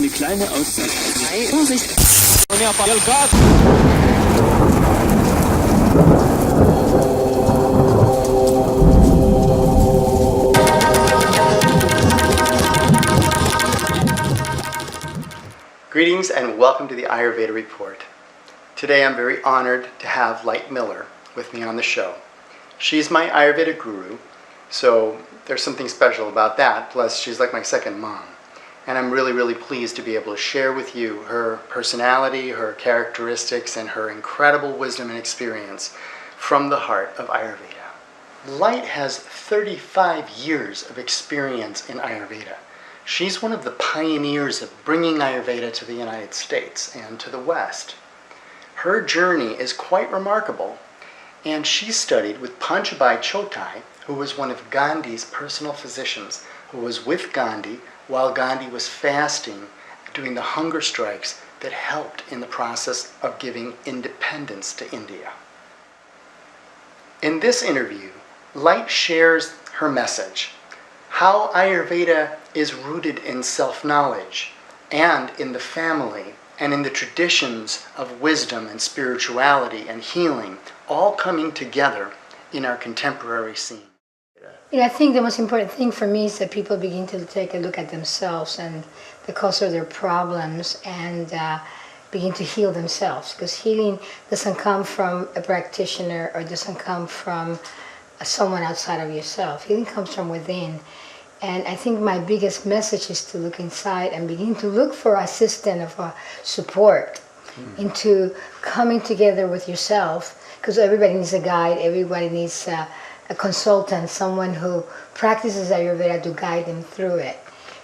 eine kleine Auszeit. Vorsicht! Greetings and welcome to the Ayurveda Report. Today I'm very honored to have Light Miller with me on the show. She's my Ayurveda guru, so there's something special about that, plus she's like my second mom. And I'm really pleased to be able to share with you her personality, her characteristics, and her incredible wisdom and experience from the heart of Ayurveda. Light has 35 years of experience in Ayurveda. She's one of the pioneers of bringing Ayurveda to the United States and to the West. Her journey is quite remarkable, and she studied with Panchabai Chotai, who was one of Gandhi's personal physicians, who was with Gandhi while Gandhi was fasting, doing the hunger strikes that helped in the process of giving independence to India. In this interview, Light shares her message, how Ayurveda is rooted in self-knowledge and in the family and in the traditions of wisdom and spirituality and healing, all coming together in our contemporary scene. You know, I think the most important thing for me is that people begin to take a look at themselves and the cause of their problems and begin to heal themselves. Because healing doesn't come from a practitioner or doesn't come from someone outside of yourself. Healing comes from within. And I think my biggest message is to look inside and begin to look for assistance or support into coming together with yourself. Because everybody needs a guide, everybody needs a consultant, someone who practices Ayurveda to guide them through it.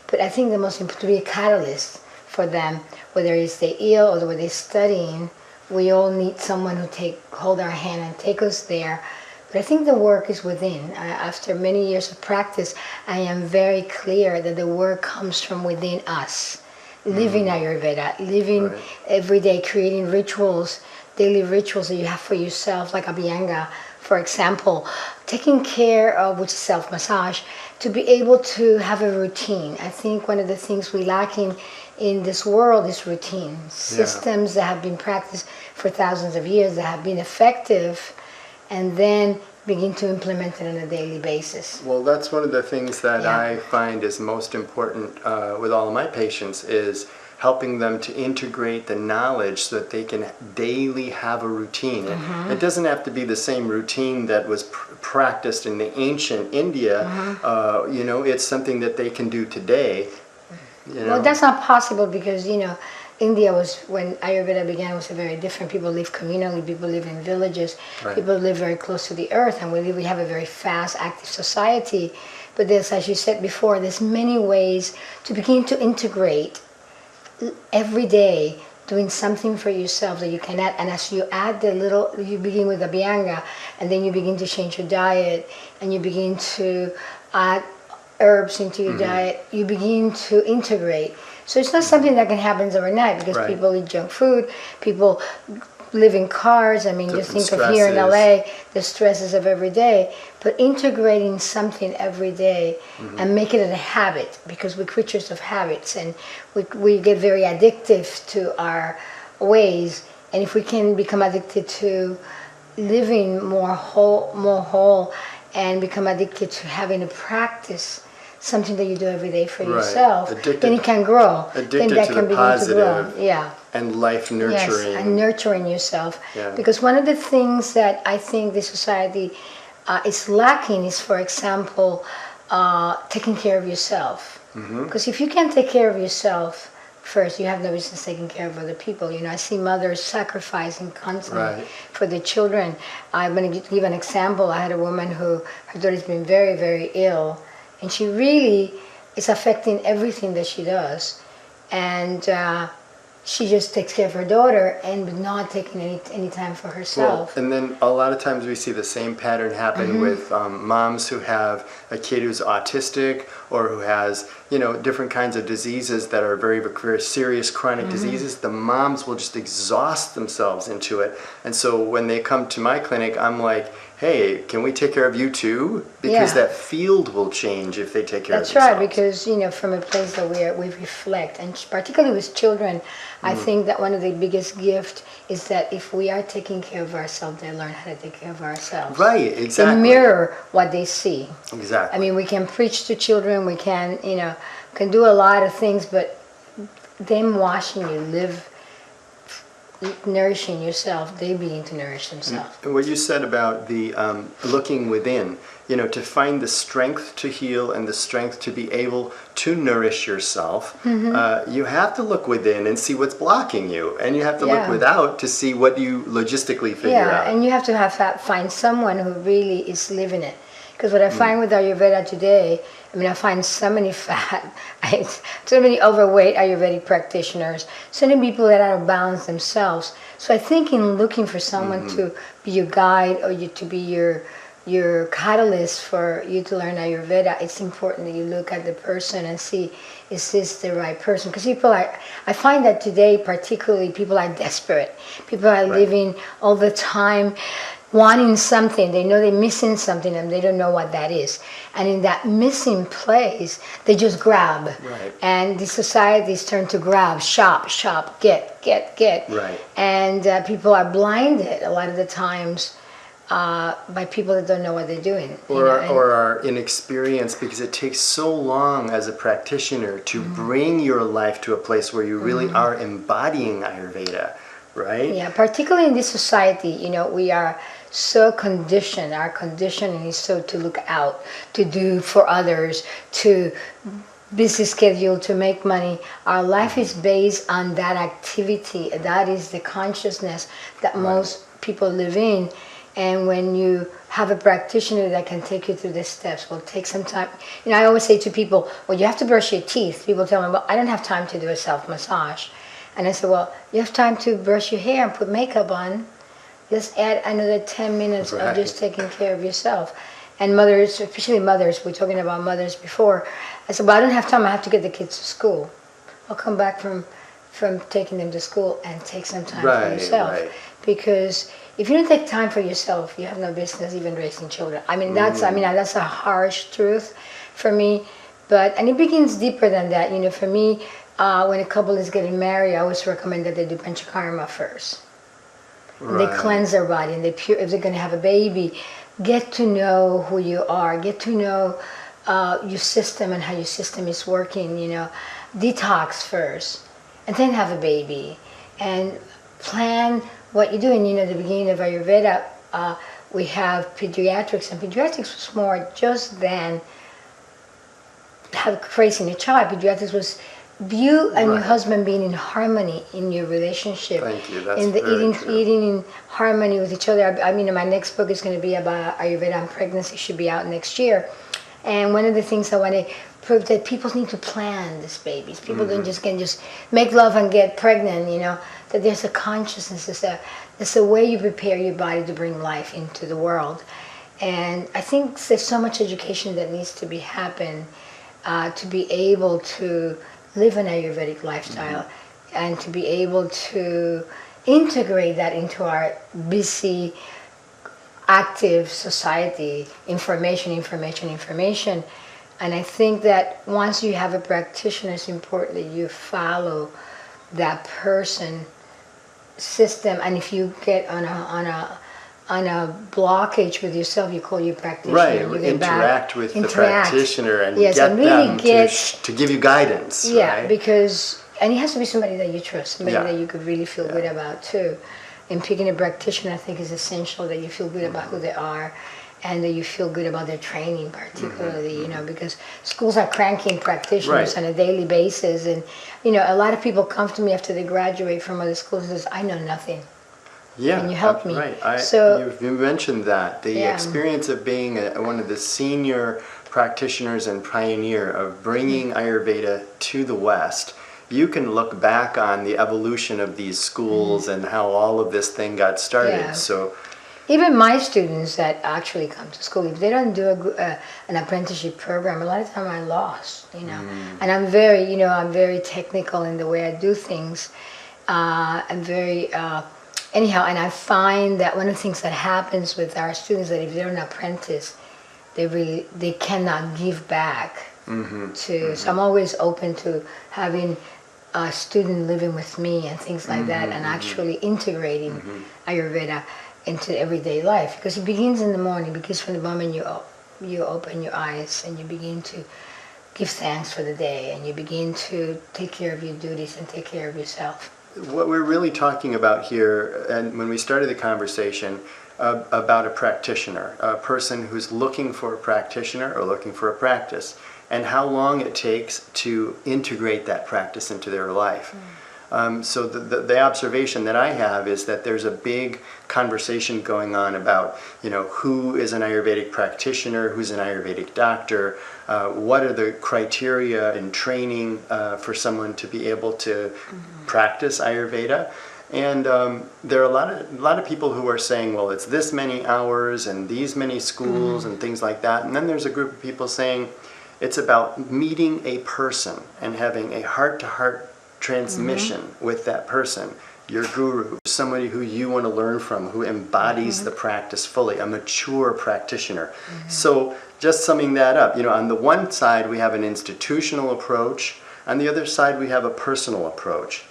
But I think the most important to be a catalyst for them, whether it's they're ill or whether they're studying, we all need someone who hold our hand and take us there. But I think the work is within. After many years of practice, I am very clear that the work comes from within us. Living Ayurveda, living every day, creating rituals, daily rituals that you have for yourself, like Abhyanga, for example, taking care of, which is self-massage, to be able to have a routine. I think one of the things we lack in this world is routine. Systems that have been practiced for thousands of years, that have been effective, and then begin to implement it on a daily basis. Well, that's one of the things that I find is most important with all of my patients is helping them to integrate the knowledge so that they can daily have a routine. It doesn't have to be the same routine that was practiced in the ancient India. You know, it's something that they can do today. You know? Well, that's not possible because, you know, India was, when Ayurveda began, was very different. People live communally, people live in villages, people live very close to the earth, and we have a very fast, active society. But there's, as you said before, there's many ways to begin to integrate every day, doing something for yourself that you can add. And as you add you begin with Abhyanga, and then you begin to change your diet, and you begin to add herbs into your diet, you begin to integrate. So it's not something that can happen overnight because people eat junk food, people live in cars. I mean, just think of here in LA, the stresses of every day. But integrating something every day and make it a habit, because we're creatures of habits and we get very addictive to our ways. And if we can become addicted to living more whole and become addicted to having a practice, something that you do every day for yourself, then it can grow. Addicted then that to can the begin positive to grow. and life nurturing. Yes, and nurturing yourself. Because one of the things that I think this society is lacking is, for example, taking care of yourself. Because if you can't take care of yourself first, you have no business taking care of other people. You know, I see mothers sacrificing constantly for their children. I'm going to give an example. I had a woman who, her daughter's been very ill, and she really is affecting everything that she does. And she just takes care of her daughter and not taking any time for herself. Well, and then a lot of times we see the same pattern happen with moms who have a kid who's autistic or who has, you know, different kinds of diseases that are very serious chronic diseases. The moms will just exhaust themselves into it. And so when they come to my clinic, I'm like, hey, can we take care of you too? Because that field will change if they take care of themselves. That's right, because, you know, from a place that we reflect, and particularly with children, I think that one of the biggest gifts is that if we are taking care of ourselves, they learn how to take care of ourselves. Right, exactly. They mirror what they see. Exactly. I mean, we can preach to children, we can, you know, can do a lot of things, but them watching you live, nourishing yourself, they begin to nourish themselves. And what you said about the looking within, you know, to find the strength to heal and the strength to be able to nourish yourself, you have to look within and see what's blocking you, and you have to look without to see what you logistically figure out. Yeah, and you have to find someone who really is living it. Because what I find with Ayurveda today, I mean, I find so many fat, so many overweight Ayurvedic practitioners, so many people that are out of balance themselves. So I think in looking for someone to be your guide or to be your catalyst for you to learn Ayurveda, it's important that you look at the person and see, is this the right person? Because I find that today particularly people are desperate. People are living all the time wanting something. They know they're missing something and they don't know what that is. And in that missing place, they just grab. Right. And the societies turn to grab, shop, get. Right. And people are blinded a lot of the times by people that don't know what they're doing. Or are inexperienced, because it takes so long as a practitioner to bring your life to a place where you really are embodying Ayurveda, right? Yeah, particularly in this society, you know, we are so conditioned. Our conditioning is so to look out, to do for others, to busy schedule, to make money. Our life is based on that activity. That is the consciousness that most people live in. And when you have a practitioner that can take you through the steps, will take some time. You know, I always say to people, well, you have to brush your teeth. People tell me, well, I don't have time to do a self-massage. And I said, well, you have time to brush your hair and put makeup on. Just add another 10 minutes of just taking care of yourself. And mothers, especially mothers, we were talking about mothers before. I said, well, I don't have time. I have to get the kids to school. I'll come back from taking them to school and take some time for yourself. Right. Because if you don't take time for yourself, you have no business even raising children. I mean, that's a harsh truth for me. And it begins deeper than that. You know, for me, when a couple is getting married, I always recommend that they do panchakarma first. And they cleanse their body, and if they're going to have a baby, get to know who you are, get to know your system and how your system is working, you know. Detox first, and then have a baby. And plan what you're doing. You know, the beginning of Ayurveda, we have pediatrics, and pediatrics was more just than raising a child. Pediatrics was you and your husband being in harmony in your relationship. Thank you. That's in the very true. eating in harmony with each other. I mean, my next book is going to be about Ayurveda and pregnancy. Should be out next year. And one of the things I want to prove that people need to plan these babies. People don't just make love and get pregnant. You know, that there's a consciousness. There's a way you prepare your body to bring life into the world. And I think there's so much education that needs to be happen to be able to live an Ayurvedic lifestyle and to be able to integrate that into our busy, active society. Information. And I think that once you have a practitioner, it's important that you follow that person system. And if you get on a blockage with yourself, you call your practitioner. Right, interact with the practitioner and get them to give you guidance. Yeah, right? because, and it has to be somebody that you trust, somebody that you could really feel good about too. And picking a practitioner, I think, is essential, that you feel good about who they are and that you feel good about their training particularly, you know, because schools are cranking practitioners on a daily basis. And, you know, a lot of people come to me after they graduate from other schools and says, I know nothing. Yeah, and you help me. Right. So you mentioned that the experience of being one of the senior practitioners and pioneer of bringing Ayurveda to the West. You can look back on the evolution of these schools and how all of this thing got started. Yeah. So even my students that actually come to school, if they don't do an apprenticeship program, a lot of time I'm lost, you know. And I'm very technical in the way I do things. I'm very anyhow, and I find that one of the things that happens with our students that if they're an apprentice, they cannot give back to. So I'm always open to having a student living with me and things like that, and actually integrating Ayurveda into everyday life, because it begins in the morning. Because from the moment you open your eyes and you begin to give thanks for the day, and you begin to take care of your duties and take care of yourself. What we're really talking about here, and when we started the conversation, about a practitioner, a person who's looking for a practitioner or looking for a practice, and how long it takes to integrate that practice into their life. So the observation that I have is that there's a big conversation going on about, who is an Ayurvedic practitioner, who's an Ayurvedic doctor, what are the criteria in training for someone to be able to practice Ayurveda. And there are a lot of people who are saying, well, it's this many hours and these many schools and things like that. And then there's a group of people saying it's about meeting a person and having a heart-to-heart transmission with that person, your guru, somebody who you want to learn from, who embodies the practice fully, a mature practitioner. So just summing that up, on the one side we have an institutional approach, on the other side we have a personal approach.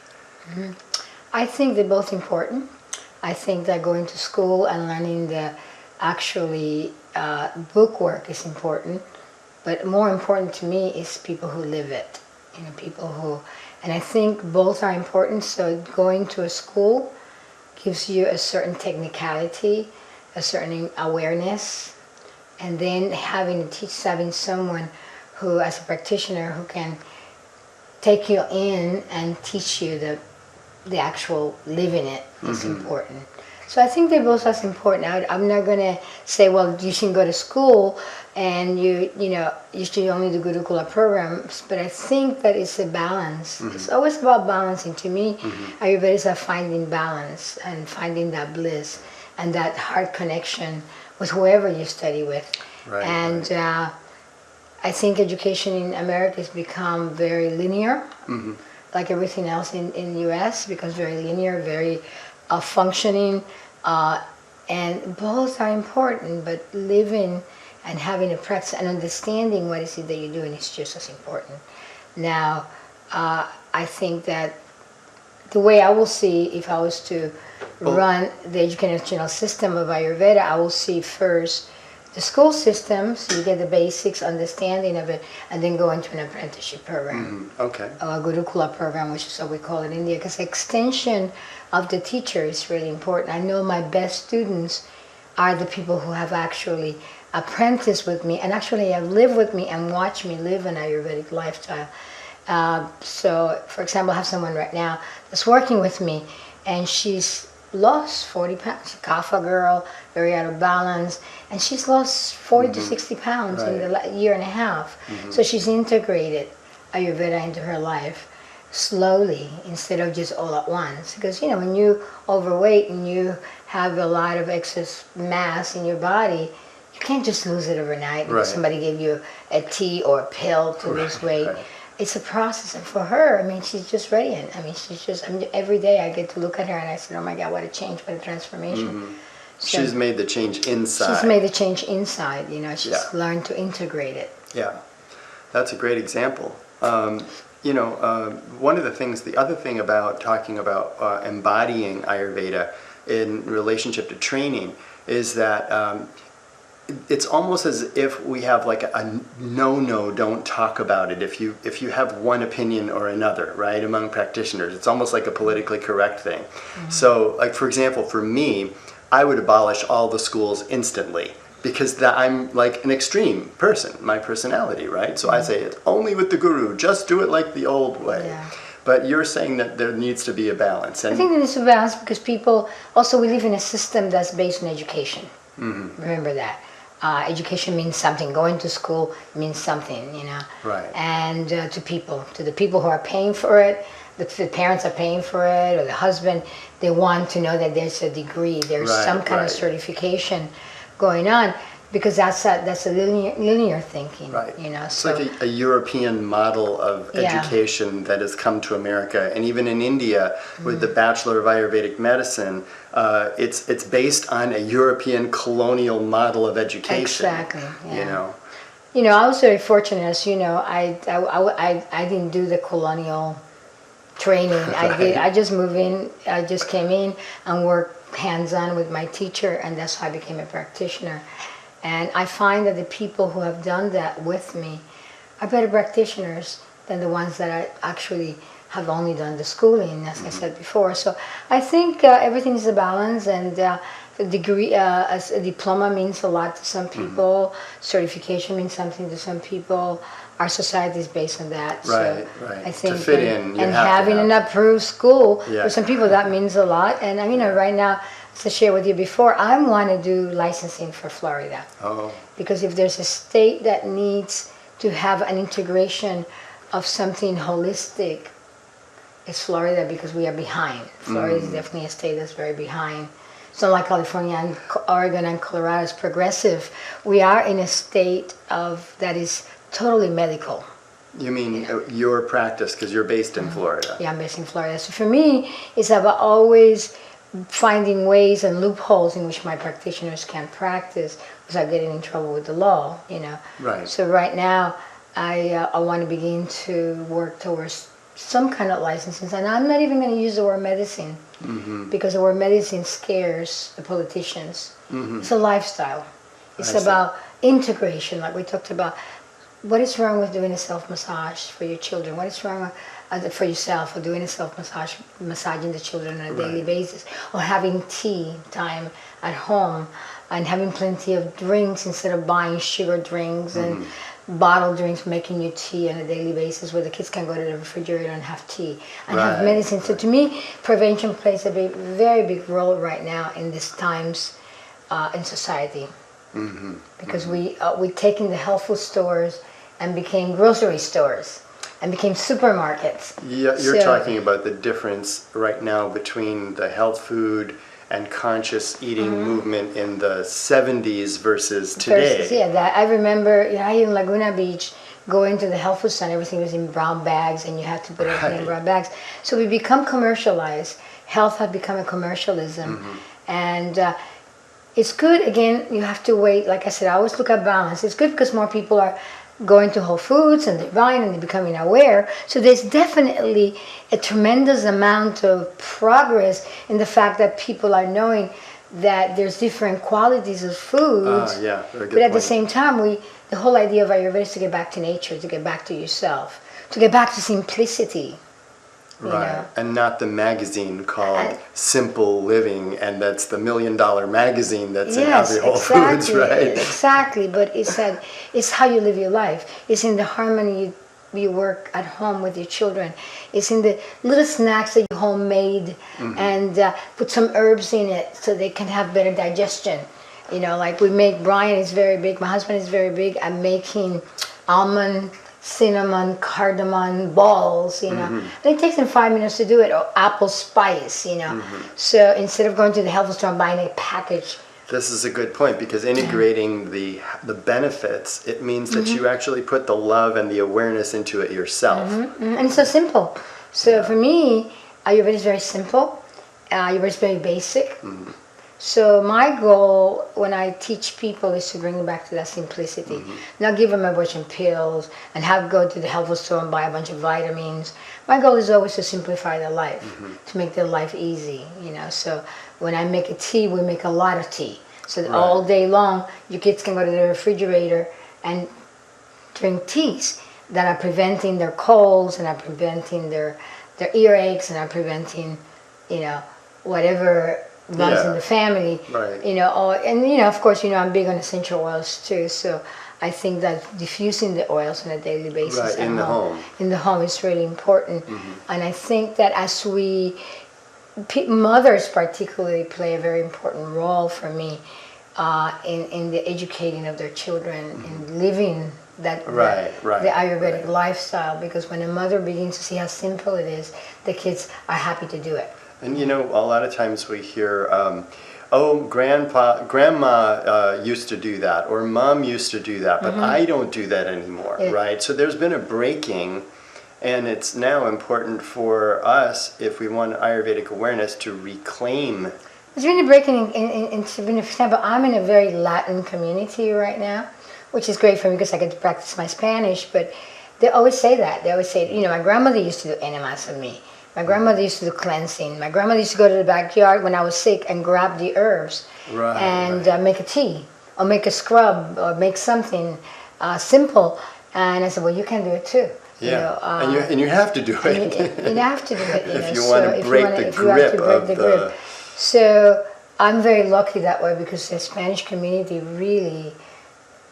I think they're both important. I think that going to school and learning the actually book work is important, but more important to me is people who live it, people who. And I think both are important. So going to a school gives you a certain technicality, a certain awareness, and then having someone who, as a practitioner, who can take you in and teach you the actual living it is important. So I think they're both as important. I'm not going to say, well, you shouldn't go to school and you should only do Gurukula programs, but I think that it's a balance. It's always about balancing. To me, Ayurveda is about finding balance and finding that bliss and that heart connection with whoever you study with. Right, and I think education in America has become very linear, like everything else in the U.S. becomes very linear, very functioning, and both are important, but living and having a practice and understanding what is it that you're doing is just as important. Now, I think that the way I will see, if I was to run the educational system of Ayurveda, I will see first the school system, so you get the basics, understanding of it, and then go into an apprenticeship program. Okay. Or a Gurukula program, which is what we call it in India, because extension of the teacher is really important. I know my best students are the people who have actually apprenticed with me and actually have lived with me and watched me live an Ayurvedic lifestyle. So, for example, I have someone right now that's working with me, and she's lost 40 pounds. She's a Kapha girl, very out of balance, and she's lost 40 to 60 pounds in the year and a half. So she's integrated Ayurveda into her life slowly instead of just all at once. Because, when you overweight and you have a lot of excess mass in your body, you can't just lose it overnight because somebody gave you a tea or a pill to lose weight. It's a process, and for her, she's just radiant. Every day I get to look at her and I said, oh my God, what a change, what a transformation. So she's made the change inside. She's made the change inside, she's learned to integrate it. Yeah, that's a great example. One of the things, the other thing about talking about embodying Ayurveda in relationship to training is that it's almost as if we have like a no, don't talk about it if you have one opinion or another, right, among practitioners. It's almost like a politically correct thing. So, like, for example, for me, I would abolish all the schools instantly because I'm like an extreme person, my personality, right? So I say it's only with the guru, just do it like the old way. Yeah. But you're saying that there needs to be a balance. And I think there needs to be a balance because we live in a system that's based on education. Remember that. Education means something. Going to school means something, Right. And to the people who are paying for it, the parents are paying for it, or the husband, they want to know that there's a degree, there's some kind of certification going on. because that's a linear thinking, Right. you know. It's So like a European model of Yeah. education that has come to America, and even in India with the Bachelor of Ayurvedic Medicine, it's based on a European colonial model of education. Exactly, yeah. You know. you know, I was very fortunate, as you know. I didn't do the colonial training. I just moved in. I just came in and worked hands-on with my teacher, and that's how I became a practitioner. And I find that the people who have done that with me are better practitioners than the ones that I actually have only done the schooling, as I said before. So I think everything is a balance, and a degree, as a diploma means a lot to some people. Certification means something to some people. Our society is based on that. Right, so right. I think To fit in, you and have to having have an it. approved school Yeah. for some people that means a lot. And you know, right now, to share with you before, I want to do licensing for Florida, Oh, because if there's a state that needs to have an integration of something holistic, it's Florida, because we are behind. Florida is definitely a state that's very behind. So like California and Oregon and Colorado is progressive. We are in a state of that is totally medical. you mean your practice because you're based in Florida? Yeah, I'm based in Florida. So for me, it's about always finding ways and loopholes in which my practitioners can practice without getting in trouble with the law, you know. Right. So right now, I want to begin to work towards some kind of licensing. And I'm not even going to use the word medicine, because the word medicine scares the politicians. It's a lifestyle. It's I see. about integration, like we talked about. What is wrong with doing a self-massage for your children? What is wrong for yourself, or doing a self-massage, massaging the children on a daily basis, or having tea time at home, and having plenty of drinks instead of buying sugar drinks and bottled drinks, making you tea on a daily basis where the kids can go to the refrigerator and have tea and have Right, medicine. So to me, prevention plays a very big role right now in these times in society, because we taking the health food stores and became grocery stores and became supermarkets. Yeah, you're So- talking about the difference right now between the health food and conscious eating movement in the 70s versus today. Versus, yeah, that I remember, you know, I in Laguna Beach going to the health food center, everything was in brown bags, and you had to put everything in Right. brown bags. So we become commercialized. Health had become a commercialism, and it's good. Again, you have to wait. Like I said, I always look at balance. It's good because more people are going to Whole Foods and they're buying and they're becoming aware. So there's definitely a tremendous amount of progress in the fact that people are knowing that there's different qualities of foods. Yeah, very good But at the point. same time, the whole idea of Ayurveda is to get back to nature, to get back to yourself, to get back to simplicity. you Right, know. and not the magazine called And- Simple Living, and that's the $1 million magazine that's Yes, in every Whole exactly, Foods, right? exactly. But it's how you live your life. It's in the harmony you work at home with your children. It's in the little snacks that you homemade and put some herbs in it so they can have better digestion. You know, like Brian is very big, my husband is very big at making almond, cinnamon, cardamom balls, you know. And it takes them 5 minutes to do it, or apple spice, you know. So instead of going to the health food store and buying a package. This is a good point, because integrating the benefits, it means that you actually put the love and the awareness into it yourself. And it's so simple. So for me, Ayurveda is very simple. Ayurveda is very basic. So my goal when I teach people is to bring them back to that simplicity. Not give them a bunch of pills and go to the health food store and buy a bunch of vitamins. My goal is always to simplify their life, to make their life easy, you know. So when I make a tea, we make a lot of tea. So that all day long, your kids can go to the refrigerator and drink teas that are preventing their colds and are preventing their earaches and are preventing, you know, whatever runs in the family. Right. You know, and you know, of course, you know, I'm big on essential oils too. So I think that diffusing the oils on a daily basis Right, at in the home. in the home is really important. And I think that as mothers particularly play a very important role for me in the educating of their children and living that Right, the Ayurvedic lifestyle, because when a mother begins to see how simple it is, the kids are happy to do it. And you know, a lot of times we hear oh, grandma used to do that, or mom used to do that, but I don't do that anymore, right? So there's been a breaking, and it's now important for us, if we want Ayurvedic awareness, to reclaim. It's really breaking for example, I'm in a very Latin community right now, which is great for me because I get to practice my Spanish, but they always say that. They always say, you know, my grandmother used to do enemas on me. My grandmother used to do cleansing. My grandmother used to go to the backyard when I was sick and grab the herbs and make a tea or make a scrub or make something simple. And I said, well, you can do it too. Yeah, you know, and you have to do it. You have to do it. If you want to break the grip of the... So I'm very lucky that way because the Spanish community really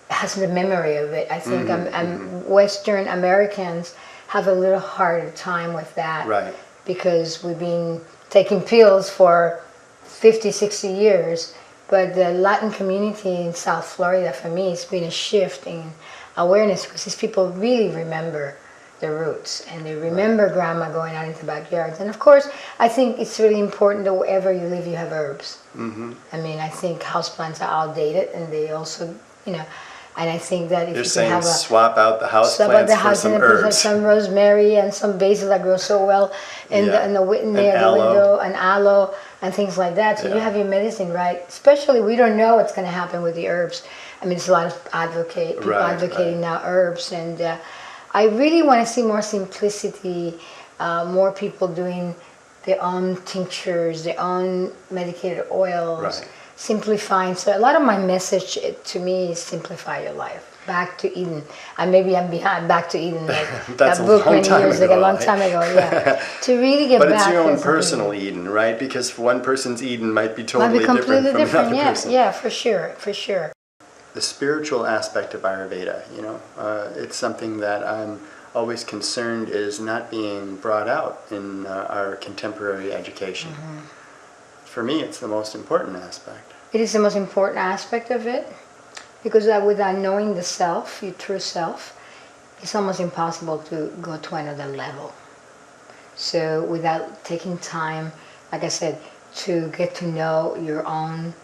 has the memory of it. I think Western Americans have a little harder time with that. Right. Because we've been taking pills for 50, 60 years. But the Latin community in South Florida, for me, it's been a shift in awareness because these people really remember their roots and they remember grandma going out into backyards. And of course, I think it's really important that wherever you live, you have herbs. I mean, I think houseplants are outdated and they also, you know, and I think that if you're you saying have swap out the houseplants for some herbs. Some rosemary and some basil that grows so well in the near the window, and aloe and things like that. So you have your medicine right. Especially we don't know what's going to happen with the herbs. I mean, there's a lot of people advocating now herbs, and I really want to see more simplicity, more people doing their own tinctures, their own medicated oils. Simplifying. So a lot of my message to me is simplify your life. Back to Eden. And maybe I'm behind Back to Eden. Like That's that book many years ago, a long time ago, yeah. To really get but back. But it's your own personal Eden, right? Because one person's Eden might be totally different from another person. Yeah, for sure, for sure. The spiritual aspect of Ayurveda, you know, it's something that I'm always concerned is not being brought out in our contemporary education. For me, it's the most important aspect. It is the most important aspect of it because without knowing the self, your true self, it's almost impossible to go to another level. So without taking time, like I said, to get to know your own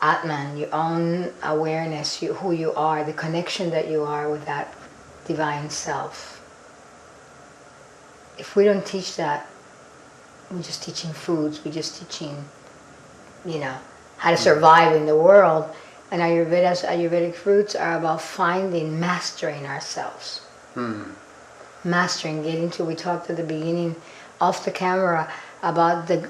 Atman, your own awareness, who you are, the connection that you are with that divine self. If we don't teach that, we're just teaching foods, we're just teaching, you know, how to survive in the world. And Ayurvedic roots are about mastering ourselves. Mastering, getting to, we talked at the beginning off the camera about the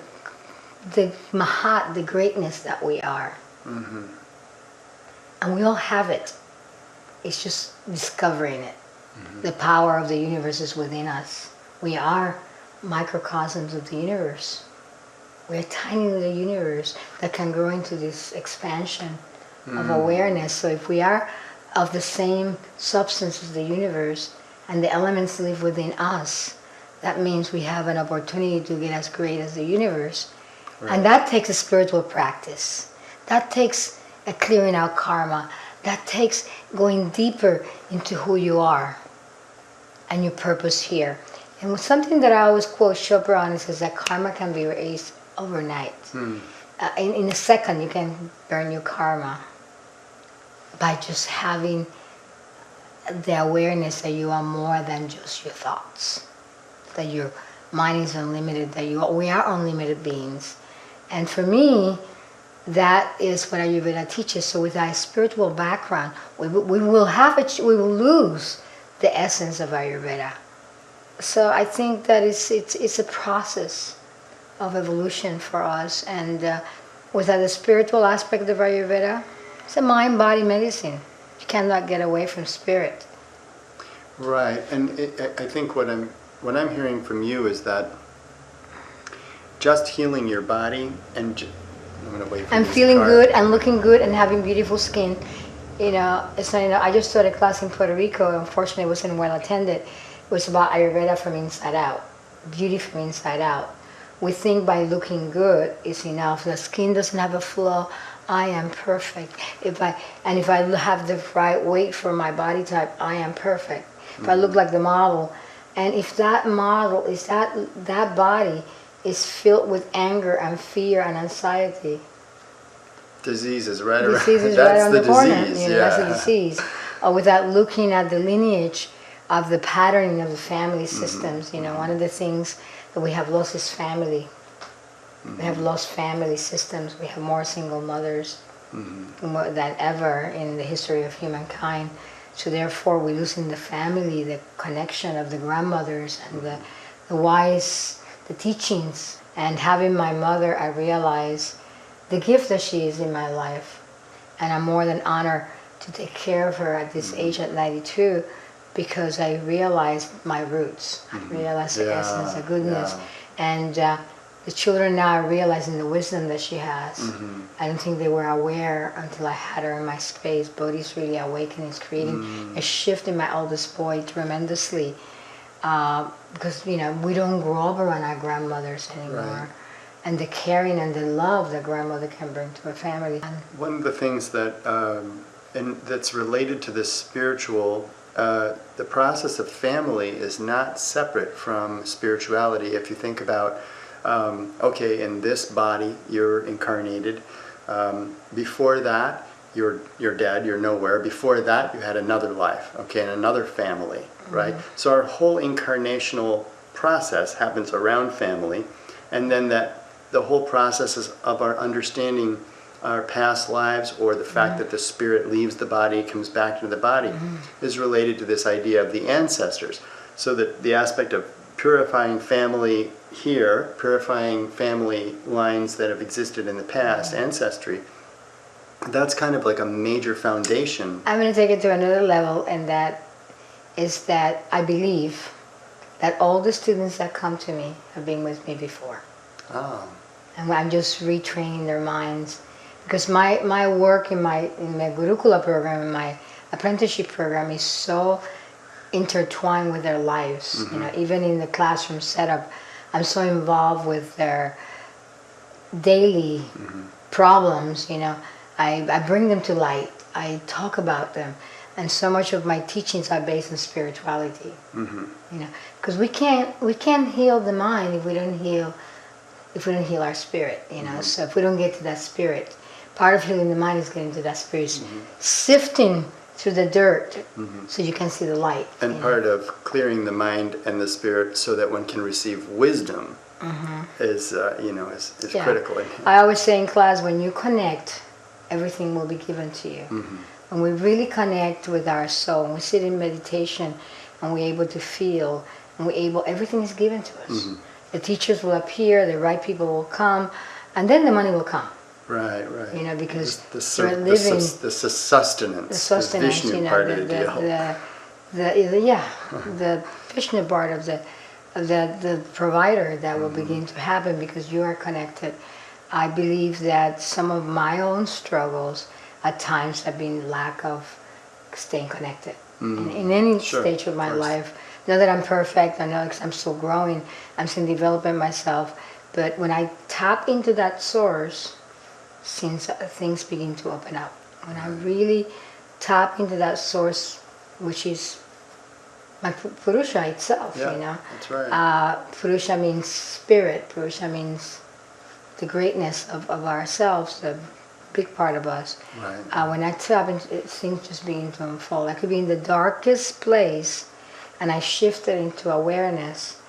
mahat, the greatness that we are. And we all have it. It's just discovering it. The power of the universe is within us. We are microcosms of the universe. We're a tiny little universe that can grow into this expansion of awareness. So if we are of the same substance as the universe and the elements live within us, that means we have an opportunity to get as great as the universe. And that takes a spiritual practice. That takes a clearing out karma. That takes going deeper into who you are and your purpose here. And something that I always quote Chopra on is that karma can be erased overnight. In a second you can burn your karma by just having the awareness that you are more than just your thoughts, that your mind is unlimited, that we are unlimited beings. And for me, that is what Ayurveda teaches. So with our spiritual background, we will lose the essence of Ayurveda. So I think that it's a process of evolution for us. And without the spiritual aspect of Ayurveda, it's a mind-body medicine. You cannot get away from spirit. Right, and I think what I'm hearing from you is that just healing your body and I'm feeling good and looking good and having beautiful skin. You know, it's not, I just taught a class in Puerto Rico. Unfortunately, it wasn't well attended. It was about Ayurveda from inside out, beauty from inside out. We think by looking good is enough. The skin doesn't have a flaw. I am perfect. If I have the right weight for my body type, I am perfect. If I look like the model, and if that model is that body is filled with anger and fear and anxiety, Disease is right around. Disease is That's right on the the corner. disease. You know, Yeah. that's the disease. Without looking at the lineage of the patterning of the family systems, you know, one of the things that we have lost is family. We have lost family systems. We have more single mothers more than ever in the history of humankind. So therefore, we're losing the family, the connection of the grandmothers and the wise, the teachings. And having my mother, I realize the gift that she is in my life. And I'm more than honored to take care of her at this age at 92 because I realized my roots. I realized the essence, the goodness. And the children now are realizing the wisdom that she has. I don't think they were aware until I had her in my space. Bodhi's really awakening. It's creating a shift in my oldest boy tremendously. Because, you know, we don't grow up around our grandmothers anymore. Right. And the caring and the love that grandmother can bring to a family. One of the things that, and that's related to this spiritual, the process of family is not separate from spirituality. If you think about, okay, in this body you're incarnated. Before that, you're dead, you're nowhere. Before that, you had another life, okay, and another family, right? So our whole incarnational process happens around family, and then the whole process of our understanding our past lives, or the fact that the spirit leaves the body, comes back into the body, is related to this idea of the ancestors. So that the aspect of purifying family here, purifying family lines that have existed in the past, ancestry, that's kind of like a major foundation. I'm going to take it to another level, and that is that I believe that all the students that come to me have been with me before. Oh. And I'm just retraining their minds. Because my work in my Gurukula program, in my apprenticeship program, is so intertwined with their lives. You know, even in the classroom setup, I'm so involved with their daily problems. You know, I bring them to light. I talk about them, and so much of my teachings are based on spirituality. You know, because we can't heal the mind if we don't heal our spirit. You know, so if we don't get to that spirit. Part of healing the mind is getting to that spirit, sifting through the dirt so you can see the light. And part of clearing the mind and the spirit so that one can receive wisdom is critical. I always say in class, when you connect, everything will be given to you. When we really connect with our soul, when we sit in meditation and we're able to feel, and everything is given to us. The teachers will appear, the right people will come, and then the money will come. Right. You know, because the sustenance, the Vishnu, you know, part of the deal. The Vishnu part of the provider that will begin to happen because you are connected. I believe that some of my own struggles at times have been lack of staying connected in any stage of my life. Not that I'm perfect, I know because I'm still growing, I'm still developing myself, but when I tap into that source, since things begin to open up. When I really tap into that source, which is my Purusha itself, you know. That's right. Purusha means spirit. Purusha means the greatness of ourselves, the big part of us. Right. When I tap into it, things just begin to unfold. I could be in the darkest place, and I shift it into awareness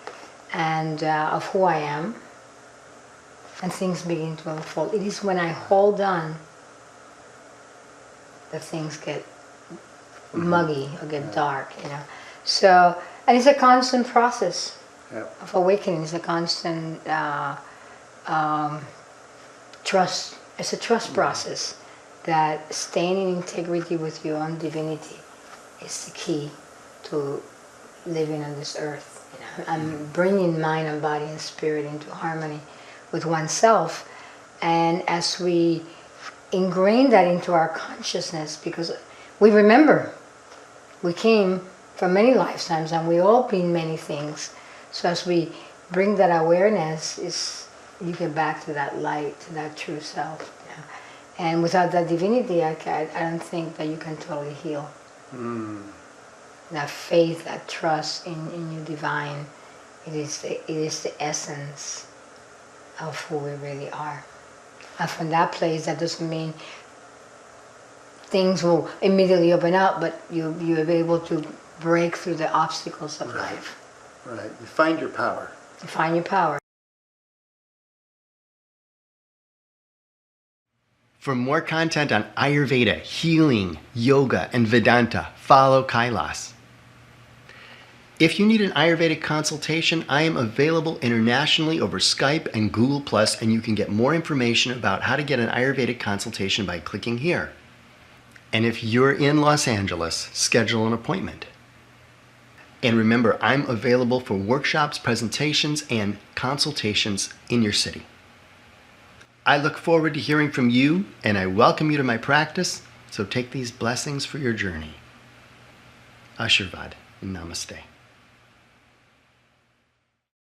and of who I am. And things begin to unfold. It is when I hold on that things get muggy or get dark, you know. So, and it's a constant process of awakening. It's a constant trust. It's a trust process that staying in integrity with your own divinity is the key to living on this earth. You know, I'm bringing mind and body and spirit into harmony with oneself, and as we ingrain that into our consciousness, because we remember we came from many lifetimes and we all been many things, so as we bring that awareness, you get back to that light, to that true self. You know? And without that divinity, I don't think that you can totally heal. That faith, that trust in your divine, it is the essence of who we really are. And from that place, that doesn't mean things will immediately open up, but you'll be able to break through the obstacles of life. Right. You find your power. To find your power. For more content on Ayurveda, healing, yoga, and Vedanta, follow Kailas. If you need an Ayurvedic consultation, I am available internationally over Skype and Google+, and you can get more information about how to get an Ayurvedic consultation by clicking here. And if you're in Los Angeles, schedule an appointment. And remember, I'm available for workshops, presentations, and consultations in your city. I look forward to hearing from you, and I welcome you to my practice, so take these blessings for your journey. Ashirvad. Namaste.